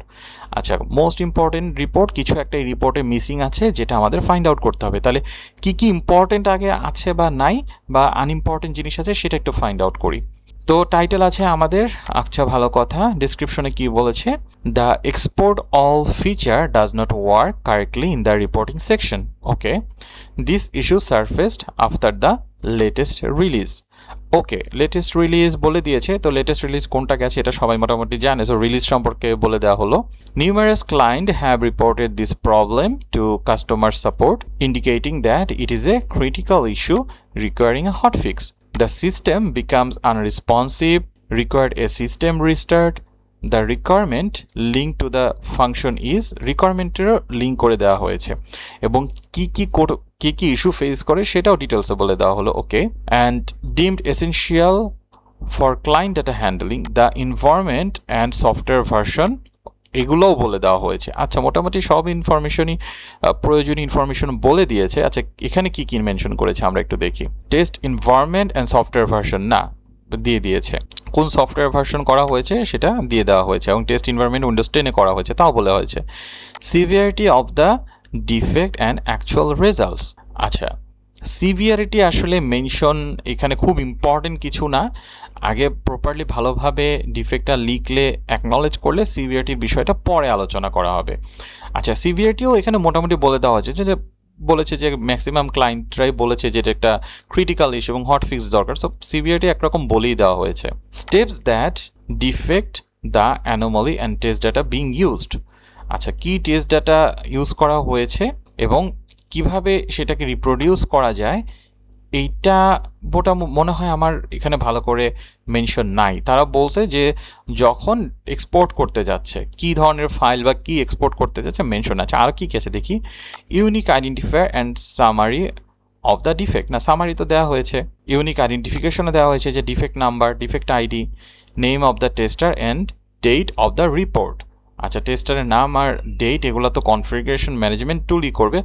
আচ্ছা, মোস্ট ইম্পর্টেন্ট রিপোর্ট, কিছু একটা এই রিপোর্টে মিসিং আছে যেটা আমাদের ফাইন্ড আউট করতে হবে। তাহলে কি কি ইম্পর্টেন্ট আগে আছে বা নাই বা আনইম্পর্টেন্ট জিনিস আছে সেটা একটু ফাইন্ড আউট করি। তো টাইটেল আছে আমাদের, আচ্ছা ভালো কথা। ডিসক্রিপশনে কি বলেছে? The export all feature does not work correctly in the reporting section. Okay, this issue surfaced after the latest release. Okay, latest release বলে দিয়েছে। তো লেটেস্ট রিলিজ কোনটা গেছে এটা সবাই মোটামুটি জানে। সো রিলিজ সম্পর্কে বলে দেওয়া হলো। Numerous client have reported this problem to customer support indicating that it is a critical issue recurring A hot fix. The system becomes unresponsive, required a system restart. The requirement linked to the function is requirement-এর link করে দেওয়া হয়েছে এবং কি কি issue face করে সেটাও ডিটেলসে বলে দেওয়া হলো। Okay, and deemed essential for client data handling, the environment and software version, এগুলোও বলে দেওয়া হয়েছে। আচ্ছা, মোটামুটি সব ইনফরমেশনই প্রয়োজনীয় ইনফরমেশন বলে দিয়েছে। আচ্ছা, এখানে কি কি মেনশন করেছে আমরা একটু দেখি। Test environment and software version না, দিয়ে দিয়েছে। কোন সফটওয়্যার ভার্সন করা হয়েছে সেটা দিয়ে দেওয়া হয়েছে এবং টেস্ট এনভায়রনমেন্ট উইন্ডোজ 10-এ করা হয়েছে তাও বলা হয়েছে। Severity of the defect and actual results. আচ্ছা, সিভিয়ারিটি আসলে মেনশন এখানে খুব ইম্পর্টেন্ট কিছু না। আগে প্রপারলি ভালোভাবে ডিফেক্টটা লিখলে অ্যাকনলেজ করলে সিভিয়ারিটির বিষয়টা পরে আলোচনা করা হবে। আচ্ছা, সিভিয়ারিটিও এখানে মোটামুটি বলে দেওয়া হয়েছে যে বলেছে যে ম্যাক্সিমাম ক্লায়েন্টরাই বলেছে যে এটা একটা ক্রিটিক্যাল ইস্যু এবং হট ফিক্স দরকার। সো সিভিয়ারিটি একরকম বলেই দেওয়া হয়েছে। Steps that defect the anomaly and test data being used. আচ্ছা, কি টেস্ট ডাটা ইউজ করা হয়েছে এবং কিভাবে সেটাকে রিপ্রোডিউস করা যায়, এইটা মনে হয় আমার এখানে ভালো করে মেনশন নাই। তারা বলছে যে যখন এক্সপোর্ট করতে যাচ্ছে কি ধরনের ফাইল বা কি এক্সপোর্ট করতে যাচ্ছে মেনশন আছে। আর কি আছে দেখি। Unique identifier and summary of the defect. না, সামারি তো দেওয়া হয়েছে। ইউনিক আইডেন্টিফিকেশনও দেওয়া হয়েছে যে defect number, defect ID, name of the tester and date of the report. আচ্ছা, টেস্টারের নাম আর ডেট এগুলো তো কনফিগারেশন ম্যানেজমেন্ট টুলই করবে।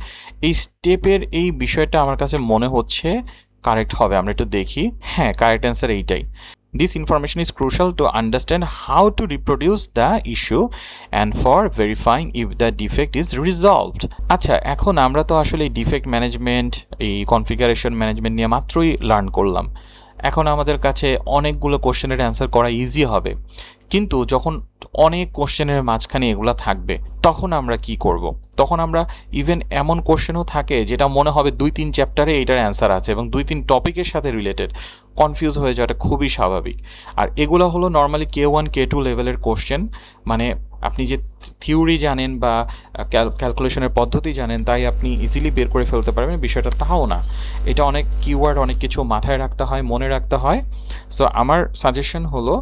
এই স্টেপের এই বিষয়টা আমার কাছে মনে হচ্ছে কারেক্ট হবে। আমরা একটু দেখি। হ্যাঁ, কারেক্ট অ্যান্সার এইটাই। This information is crucial to understand how to reproduce the issue and for verifying if the defect is resolved. আচ্ছা, এখন আমরা তো আসলে এই ডিফেক্ট ম্যানেজমেন্ট, এই কনফিগারেশন ম্যানেজমেন্ট নিয়ে মাত্রই লার্ন করলাম। এখন আমাদের কাছে অনেকগুলো কোশ্চেনের অ্যান্সার করা ইজি হবে, কিন্তু যখন অনেক কোশ্চেনের মাঝখানে এগুলো থাকবে তখন আমরা কি করব? তখন আমরা ইভেন এমন কোশ্চেনও থাকে যেটা মনে হবে 2-3 চ্যাপ্টারে এইটার অ্যান্সার আছে এবং 2-3 টপিকের সাথে রিলেটেড, কনফিউজ হয়ে যাওয়াটা খুবই স্বাভাবিক। আর এগুলো হলো নর্মালি K1 K2 লেভেলের কোশ্চেন। মানে আপনি যে থিওরি জানেন বা ক্যালকুলেশনের পদ্ধতি জানেন তাই আপনি ইজিলি বের করে ফেলতে পারবেন, বিষয়টা তাও না। এটা অনেক কিওয়ার্ড, অনেক কিছু মাথায় রাখতে হয়, মনে রাখতে হয়। সো আমার সাজেশন হলো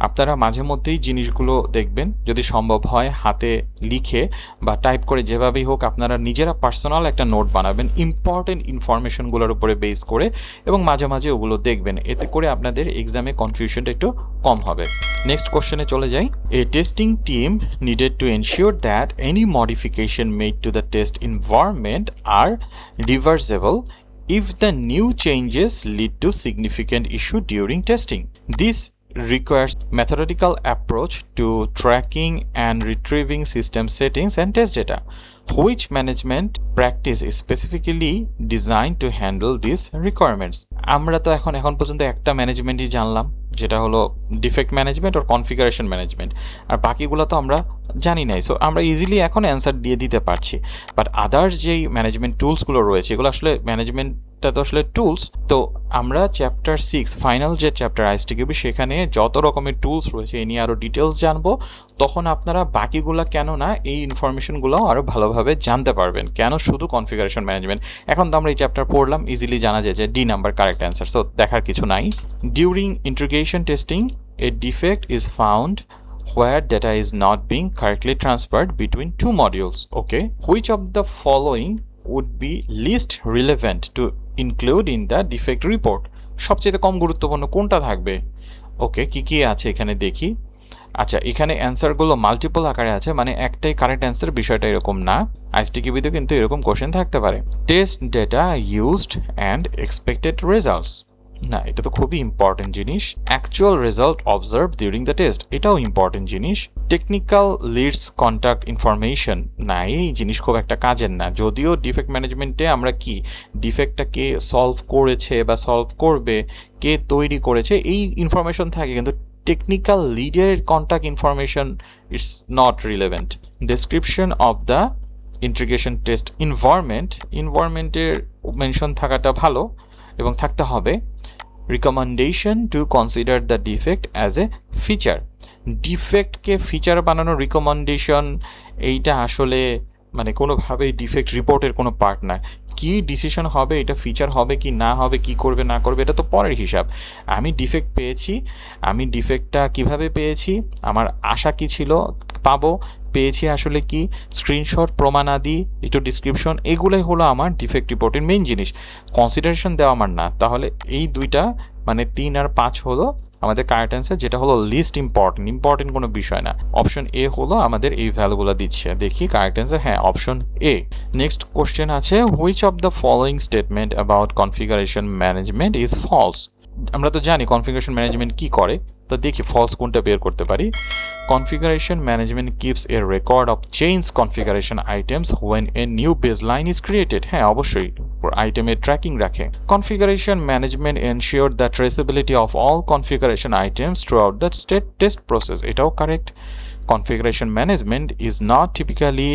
আপনারা মাঝে মধ্যেই জিনিসগুলো দেখবেন, যদি সম্ভব হয় হাতে লিখে বা টাইপ করে যেভাবেই হোক আপনারা নিজেরা পার্সোনাল একটা নোট বানাবেন ইম্পর্টেন্ট ইনফরমেশনগুলোর উপরে বেস করে এবং মাঝে মাঝে ওগুলো দেখবেন। এতে করে আপনাদের এক্সামে কনফিউশনটা একটু কম হবে। নেক্সট কোশ্চেনে চলে যাই। A testing team needed to ensure that any modification made to the test environment are reversible if the new changes lead to significant issue during testing. This requires methodical approach to tracking and retrieving system settings and test data, which management practice is specifically designed to handle these requirements. আমরা তো এখন পর্যন্ত একটা ম্যানেজমেন্টই জানলাম, যেটা হলো defect management আর configuration management, আর বাকিগুলো তো আমরা জানি নাই। সো আমরা ইজিলি এখন অ্যান্সার দিয়ে দিতে পারছি। বাট আদার্স যেই ম্যানেজমেন্ট টুলসগুলো রয়েছে এগুলো আসলে ম্যানেজমেন্ট ডিফেক্টটা তো আসলে টুলস। তো আমরা চ্যাপ্টার 6 ফাইনাল যে চ্যাপ্টার আইএসটিকিউবি সেখানে যত রকমের টুলস রয়েছে এ নিয়ে আরও ডিটেলস জানবো। তখন আপনারা বাকিগুলা কেন না এই ইনফরমেশনগুলো আরও ভালোভাবে জানতে পারবেন, কেন শুধু কনফিগারেশন ম্যানেজমেন্ট। এখন তো আমরা এই চ্যাপ্টার পড়লাম, ইজিলি জানা যায় যে D number correct answer, so দেখার কিছু নাই। During integration testing A defect is found where data is not being correctly transferred between two modules. Okay, which of the following would be least relevant to include in the defect report? সবচেয়ে কম গুরুত্বপূর্ণ কোনটা থাকবে? ওকে, কি কি আছে এখানে দেখি। আচ্ছা, এখানে অ্যান্সারগুলো মাল্টিপল আকারে আছে, মানে একটাই কারেক্ট অ্যান্সার বিষয়টা এরকম না। আইএসটিকিউবিতে কিন্তু এরকম কোশ্চেন থাকতে পারে। Test data used and expected results, না এটা তো খুবই ইম্পর্টেন্ট জিনিস। Actual result observe during the test, এটাও ইম্পর্টেন্ট জিনিস। টেকনিক্যাল লিডস কন্ট্যাক্ট ইনফরমেশন, না এই জিনিস খুব একটা কাজের না। যদিও ডিফেক্ট ম্যানেজমেন্টে আমরা কি ডিফেক্টটা কে সলভ করেছে বা সলভ করবে, কে তৈরি করেছে, এই ইনফরমেশন থাকে, কিন্তু টেকনিক্যাল লিডের contact information it's not relevant. Description of the integration test ইনভায়রনমেন্টের মেনশন থাকাটা ভালো এবং থাকতে হবে। Recommendation to consider the defect as a feature, ডিফেক্টকে ফিচার বানানোর রিকমেন্ডেশন, এইটা আসলে মানে কোনোভাবেই ডিফেক্ট রিপোর্টের কোনো পার্ট না। কি ডিসিশন হবে, এটা ফিচার হবে কি না হবে, কি করবে না করবে, এটা তো পরের হিসাব। আমি ডিফেক্ট পেয়েছি, আমি ডিফেক্টটা কিভাবে পেয়েছি, আমার আশা কি ছিল, পাবো, পেয়েছি আসলে কি, স্ক্রিনশট, প্রমাণাদি, একটু ডিসক্রিপশন, এগুলোই হলো আমার ডিফেক্ট রিপোর্টের মেইন জিনিস। কনসিডারেশন দেওয়া আমার না। তাহলে এই দুইটা মানে 3 আর 5 হলো আমাদের কারেক্ট অ্যান্সার, যেটা হলো লিস্ট ইম্পর্টেন্ট কোনো বিষয় না। অপশন এ হলো আমাদের এই ভ্যালুগুলো দিচ্ছে। দেখি কারেক্ট অ্যান্সার, হ্যাঁ অপশন এ। নেক্সট কোশ্চেন আছে, which of the following statement about configuration management is false. আমরা তো জানি কনফিগারেশন ম্যানেজমেন্ট কি করে, তো দেখি ফলস কোনটা বের করতে পারি। Configuration management keeps A record of change configuration items when a new baseline is created, হ্যাঁ অবশ্যই আইটেমের ট্র্যাকিং রাখে। Configuration management ensure the traceability of all configuration items through out the test process, এটাও correct. Configuration management is not typically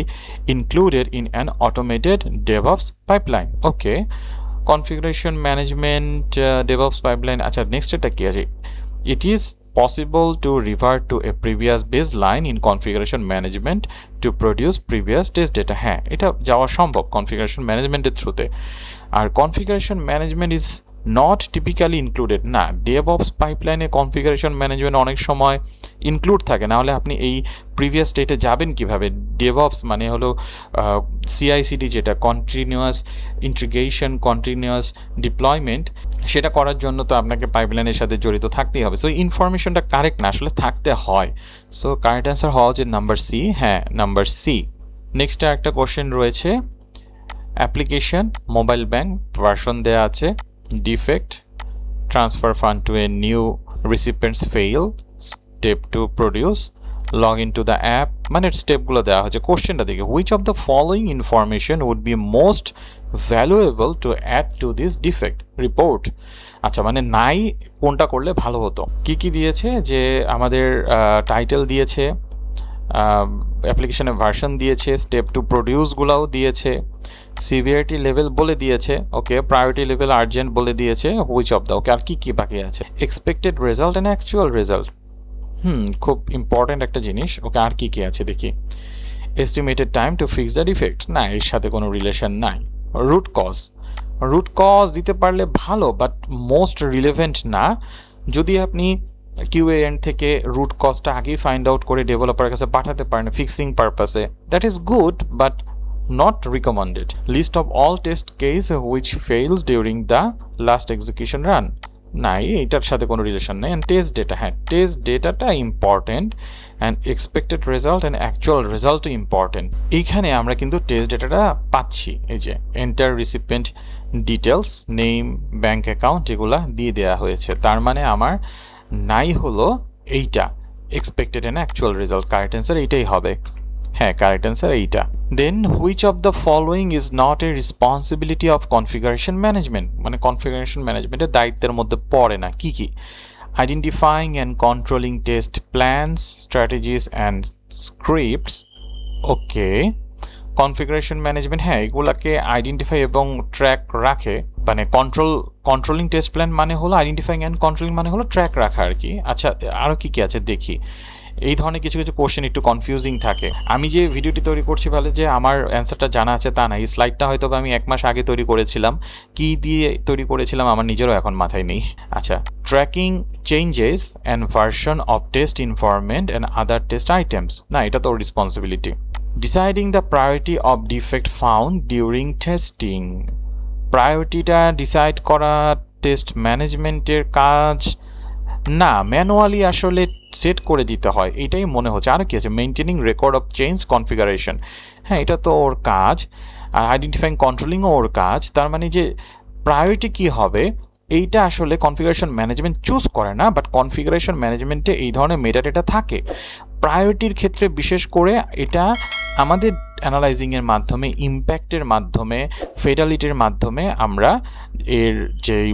included in an automated DevOps pipeline. Okay, configuration management DevOps pipeline, আচ্ছা next এটা কি আছে, it is possible to revert to a previous baseline in configuration management to produce previous test data, হ্যাঁ এটা যাওয়া সম্ভব configuration ম্যানেজমেন্টের থ্রুতে। আর configuration management is not typically included, না ডেভঅপস পাইপলাইনে কনফিগারেশন ম্যানেজমেন্ট অনেক সময় ইনক্লুড থাকে, না হলে আপনি এই প্রিভিয়াস স্টেটে যাবেন কিভাবে। ডেভঅপস মানে হলো সিআইসিডি, যেটা কন্টিনিউয়াস ইন্টিগ্রেশন, কন্টিনিউয়াস ডিপ্লয়মেন্ট, সেটা করার জন্য তো আপনাকে পাইপলাইনের সাথে জড়িত থাকতেই হবে। সো ইনফরমেশনটা কারেক্ট না, আসলে থাকতে হয়। সো কারেক্ট অ্যান্সার হওয়া উচিত নাম্বার সি, হ্যাঁ নাম্বার সি। নেক্সট একটা কোশ্চেন রয়েছে, অ্যাপ্লিকেশন মোবাইল ব্যাংক ভার্সন দেওয়া আছে, defect transfer fund to a new recipients fail, step to produce, log in to the app, মানে স্টেপগুলো দেওয়া হয়েছে। কোশ্চেনটা দেখে, which of the following information would be most valuable to add to this defect report. আচ্ছা মানে নাই কোনটা করলে ভালো হতো, কি কি দিয়েছে, যে আমাদের টাইটেল দিয়েছে, অ্যাপ্লিকেশনের ভার্সন দিয়েছে, স্টেপ টু প্রডিউসগুলোও দিয়েছে, সিভিয়ারিটি লেভেল বলে দিয়েছে, ওকে প্রায়োরিটি লেভেল আর্জেন্ট বলে দিয়েছে, হুইচ অফ দ্য, ওকে আর কি কি বাকি আছে, expected result and actual result, খুব ইম্পর্টেন্ট একটা জিনিস, ওকে আর কি কি আছে দেখি। Estimated time to fix the defect, না এর সাথে কোনো রিলেশন নাই। রুট কজ দিতে পারলে ভালো, বাট মোস্ট রিলেভেন্ট না। যদি আপনি কিউএ এন্ড থেকে রুট কজটা আগেই ফাইন্ড আউট করে ডেভেলপারের কাছে পাঠাতে পারেন ফিক্সিং পারপাসে, that is good but not recommended. List of all test case which fails during the last execution run, নাই এটার সাথে কোনো রিলেশন নেই। অ্যান্ড টেস্ট ডেটা, হ্যাঁ টেস্ট ডেটাটা important, and expected result and actual রেজাল্টও ইম্পর্টেন্ট। এইখানে আমরা কিন্তু টেস্ট ডেটাটা পাচ্ছি, এই যে enter recipient details, name, bank account, এগুলা দিয়ে দেওয়া হয়েছে। তার মানে আমার নাই হলো এইটা, expected and actual result. Correct answer এইটাই হবে, হ্যাঁ কারেক্ট অ্যান্সার এইটা। Then which of the following is not a responsibility of configuration management, মানে কনফিগারেশন ম্যানেজমেন্টের দায়িত্বের মধ্যে পড়ে না, কি কি, identifying and controlling test plans, strategies and scripts, okay configuration management, হ্যাঁ এগুলাকে আইডেন্টিফাই এবং ট্র্যাক রাখে, মানে কন্ট্রোলিং টেস্ট প্ল্যান মানে হলো আইডেন্টিফাইং অ্যান্ড কন্ট্রোলিং মানে হলো ট্র্যাক রাখা আর কি। আচ্ছা আরও কী কী আছে দেখি। এই ধরনের কিছু কিছু কোশ্চেন একটু কনফিউজিং থাকে। আমি যে ভিডিওটি তৈরি করছি বলে যে আমার অ্যান্সারটা জানা আছে তা না, এই স্লাইডটা হয়তো আমি 1 মাস আগে তৈরি করেছিলাম, কী দিয়ে তৈরি করেছিলাম আমার নিজেরও এখন মাথায় নেই। আচ্ছা, tracking changes and version of test environment and other test items, না এটা তো responsibility. Deciding the priority of defect found during testing, প্রায়োরিটিটা ডিসাইড করা টেস্ট ম্যানেজমেন্টের কাজ না, ম্যানুয়ালি আসলে সেট করে দিতে হয়, এটাই মনে হচ্ছে। আর কি আছে, maintaining record of change configuration, হ্যাঁ এটা তো ওর কাজ। আর আইডেন্টিফাইং কন্ট্রোলিংও ওর কাজ। তার মানে যে প্রায়োরিটি কী হবে এইটা আসলে কনফিগারেশন ম্যানেজমেন্ট চুজ করে না, বাট কনফিগারেশন ম্যানেজমেন্টে এই ধরনের মেটাডেটা থাকে। প্রায়োরিটির ক্ষেত্রে বিশেষ করে এটা আমাদের অ্যানালাইজিংয়ের মাধ্যমে, ইম্প্যাক্টের মাধ্যমে, ফেটালিটির মাধ্যমে আমরা এর যেই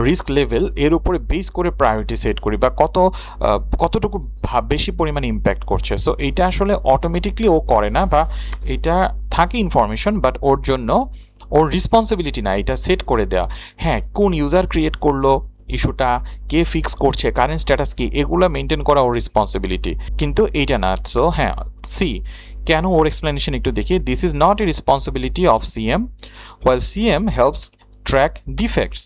রিস্ক লেভেল এর উপরে বেস করে প্রায়োরিটি সেট করি, বা কতটুকু বেশি পরিমাণে ইম্প্যাক্ট করছে। সো এইটা আসলে অটোমেটিকলি ও করে না, বা এটা থাকে ইনফরমেশন, বাট ওর জন্য ওর রেসপন্সিবিলিটি না এটা সেট করে দেওয়া। হ্যাঁ, কোন ইউজার ক্রিয়েট করলো ইস্যুটা, কে ফিক্স করছে, কারেন্ট স্ট্যাটাস কি, এগুলো মেনটেন করা ওর রেসপন্সিবিলিটি, কিন্তু এইটা না। সো হ্যাঁ, কেন ওর এক্সপ্লেনেশন একটু দেখি। This is not a responsibility of CM, while CM helps track defects,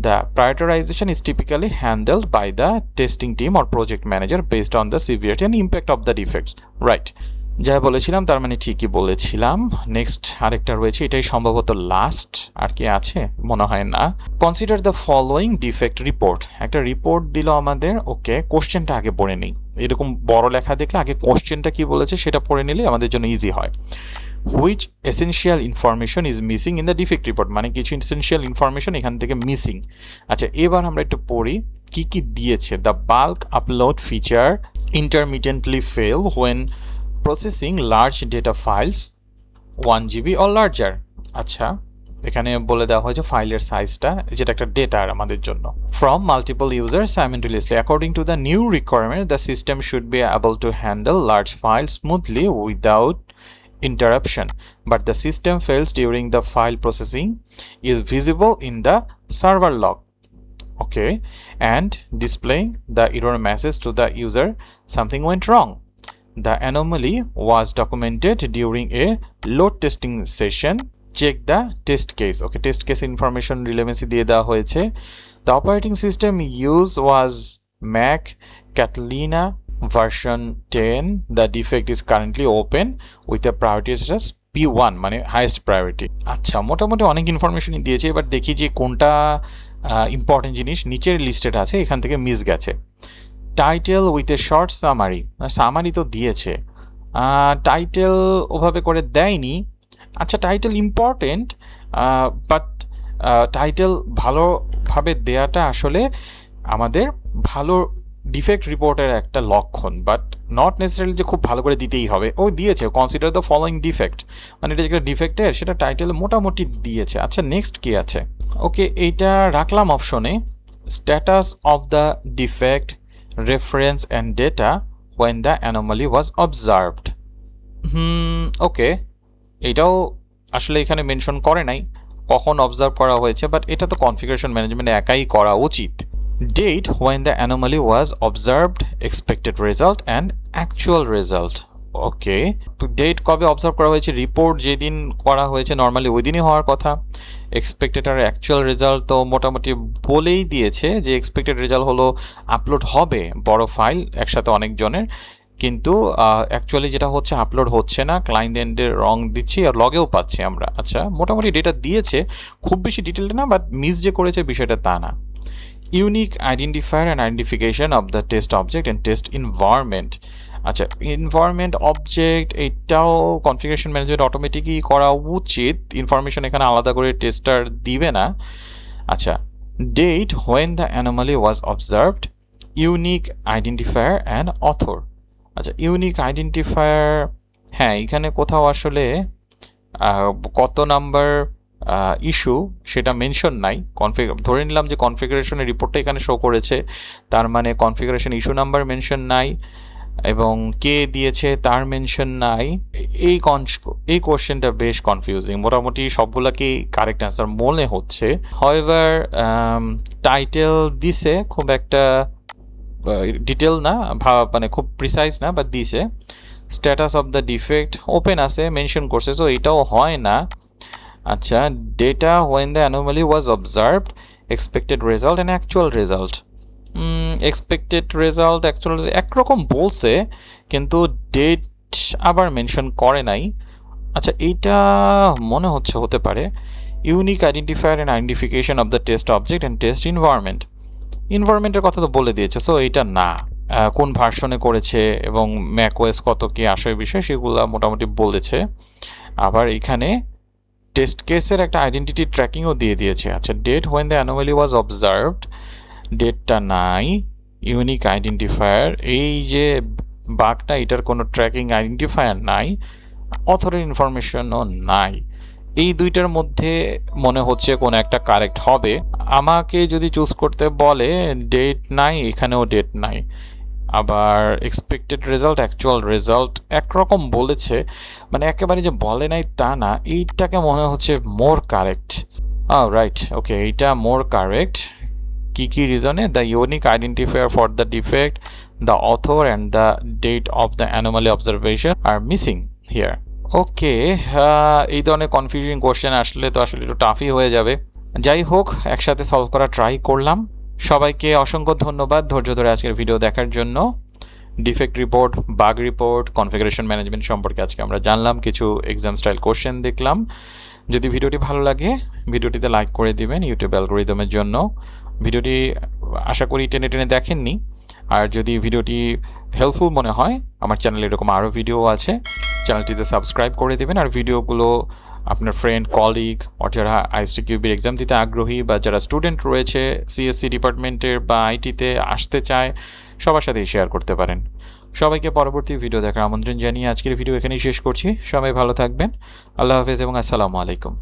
the prioritization is typically handled by the testing team or project manager based on the severity and impact of the defects. Right, যা বলেছিলাম তার মানে ঠিকই বলেছিলাম। Next আরেকটা রয়েছে, এটাই সম্ভবত লাস্ট, আর কি আছে মনে হয় না। Consider the following defect report, একটা রিপোর্ট দিল আমাদের, ওকে কোশ্চেনটা আগে পড়ে নিই। এরকম বড় লেখা দেখলে আগে কোশ্চেনটা কি বলেছে সেটা পড়ে নিলে আমাদের জন্য ইজি হয়। Which essential information is missing in the defect report, মানে কিছু এসেনশিয়াল ইনফরমেশন এখান থেকে মিসিং। আচ্ছা, এবার আমরা একটু পড়ি কি কি দিয়েছে। The bulk upload feature ইন্টারমিডিয়েন্টলি fail when processing large data files 1 GB or larger। আচ্ছা, এখানে বলে দেওয়া হয়েছে ফাইলের সাইজটা, যেটা একটা ডেটা আমাদের জন্য। From multiple user simultaneously according to the new requirement the system should be able to handle large file smoothly without interruption, but the system fails during the file processing is visible in the server log, okay, and displaying the error message to the user something went wrong. The anomaly was documented during a load testing session. Check the test case, okay, test case information relevancy দিয়ে দেওয়া হয়েছে। The operating system used was Mac Catalina version 10. The defect is currently open with a priority status P1, মানে highest priority। আচ্ছা, মোটামুটি অনেক ইনফরমেশনই দিয়েছে। এবার দেখি যে কোনটা ইম্পর্টেন্ট জিনিস নিচের লিস্টেড আছে, এখান থেকে মিস গেছে। Title with a short summary, summary তো দিয়েছে, টাইটেল ওভাবে করে দেয়নি। আচ্ছা, টাইটেল ইম্পর্টেন্ট, বাট টাইটেল ভালোভাবে দেয়াটা আসলে আমাদের ভালো ডিফেক্ট রিপোর্টের একটা লক্ষণ, বাট নট নেসেসারিলি যে খুব ভালো করে দিতেই হবে। ও দিয়েছে কনসিডার দ্য ফলোয়িং ডিফেক্ট, মানে এটা যেটা ডিফেক্টের সেটা টাইটেল মোটামুটি দিয়েছে। আচ্ছা, নেক্সট কি আছে? ওকে, এইটা রাখলাম অপশনে। Status of the defect, reference and data when the anomaly was observed. Okay, এটাও আসলে এখানে মেনশন করে নাই কখন অবজার্ভ করা হয়েছে, বাট এটা তো কনফিগারেশন ম্যানেজমেন্ট একাই করা উচিত। Date when the anomaly was observed, expected result and actual result. Okay, date কবে অবজার্ভ করা হয়েছে, রিপোর্ট যেদিন করা হয়েছে নর্মালি ওই দিনই হওয়ার কথা। এক্সপেক্টেড আর অ্যাকচুয়াল রেজাল্ট তো মোটামুটি বলেই দিয়েছে যে এক্সপেক্টেড রেজাল্ট হলো আপলোড হবে বড় ফাইল একসাথে অনেকজনের, কিন্তু অ্যাকচুয়ালি যেটা হচ্ছে আপলোড হচ্ছে না, ক্লায়েন্ট এন্ডের রং দিচ্ছি আর লগেও পাচ্ছি আমরা। আচ্ছা, মোটামুটি ডেটা দিয়েছে, খুব বেশি ডিটেলড না, বাট মিস যে করেছে বিষয়টা তা না। Unique identifier and identification of the test object and test environment. আচ্ছা, এনভায়রনমেন্ট অবজেক্ট এইটাও কনফিগারেশন ম্যানেজমেন্ট অটোমেটিকই করা উচিত, ইনফরমেশন এখানে আলাদা করে টেস্টার দিবে না। আচ্ছা, date when the anomaly was observed, unique identifier and author. আচ্ছা, ইউনিক আইডেন্টিফায়ার, হ্যাঁ এখানে কোথাও আসলে কত নাম্বার ইস্যু সেটা মেনশন নাই। ধরে নিলাম যে কনফিগারেশনের রিপোর্টটা এখানে শো করেছে, তার মানে কনফিগারেশন ইস্যু নাম্বার মেনশন নাই। এবং কে দিয়েছে তার মেনশন নাই। এই কোশ্চেনটা বেশ কনফিউজিং, মোটামুটি সবগুলাকেই কারেক্ট অ্যান্সার মনে হচ্ছে। হাউএভার টাইটেল দিছে, খুব একটা ডিটেল না, মানে খুব প্রিসাইজ না, বাট দিছে। Status of the defect open আছে, মেনশন করছে, সো এটাও হয় না। আচ্ছা, data when the anomaly was observed, expected result and actual result. Expected result actual একরকম বলছে, কিন্তু ডেট আবার মেনশন করে নাই। আচ্ছা, এইটা মনে হচ্ছে হতে পারে unique identifier and identification of the test object and test ইনভায়রনমেন্টের কথা তো বলে দিয়েছে, সো এইটা না। কোন ভার্সনে করেছে এবং ম্যাকওএস কত কি আসে বিষয় সেগুলো মোটামুটি বলেছে। আবার এখানে টেস্ট কেসের একটা আইডেন্টিটি ট্র্যাকিংও দিয়ে দিয়েছে। আচ্ছা, date when the anomaly was observed, ডেটটা নাই। ইউনিক আইডেন্টিফায়ার, এই যে বাগটা, এটার কোনো ট্র্যাকিং আইডেন্টিফায়ার নাই, অথরের ইনফরমেশনও নাই। এই দুইটার মধ্যে মনে হচ্ছে কোনো একটা কারেক্ট হবে। আমাকে যদি চুজ করতে বলে, ডেট নাই, এখানেও ডেট নাই। আবার এক্সপেক্টেড রেজাল্ট অ্যাকচুয়াল রেজাল্ট একরকম বলেছে, মানে একেবারে যে বলে নাই তা না। এইটাকে মনে হচ্ছে মোর কারেক্ট। রাইট, ওকে, এইটা মোর কারেক্ট। কি রিজনে? The unique identifier for the defect, the author and the date of the anomaly observation are missing here. Okay, এই ধরনের কনফিউজিং কোশ্চেন আসলে তো আসলে একটু টাফই হয়ে যাবে। যাই হোক, একসাথে সলভ করা ট্রাই করলাম। সবাইকে অসংখ্য ধন্যবাদ ধৈর্য ধরে আজকের ভিডিও দেখার জন্য। Defect report, bug report, configuration management সম্পর্কে আজকে আমরা জানলাম, কিছু এক্সাম স্টাইল কোশ্চেন দেখলাম। যদি ভিডিওটি ভালো লাগে ভিডিওটিতে লাইক করে দিবেন ইউটিউব অ্যালগোরিদমের জন্য। ভিডিওটি আশা করি টেনে টেনে দেখেননি। আর যদি ভিডিওটি হেল্পফুল মনে হয়, আমার চ্যানেলে এরকম আরও ভিডিও আছে, চ্যানেলটিতে সাবস্ক্রাইব করে দেবেন। আর ভিডিওগুলো আপনার ফ্রেন্ড, কলিগ, আর যারা আইএসটিকিউবির এক্সাম দিতে আগ্রহী বা যারা স্টুডেন্ট রয়েছে সিএসসি ডিপার্টমেন্টের বা আইটিতে আসতে চায়, সবার সাথেই শেয়ার করতে পারেন। সবাইকে পরবর্তী ভিডিও দেখার আমন্ত্রণ জানিয়ে আজকের ভিডিও এখানেই শেষ করছি। সবাই ভালো থাকবেন। আল্লাহ হাফেজ এবং আসসালামু আলাইকুম।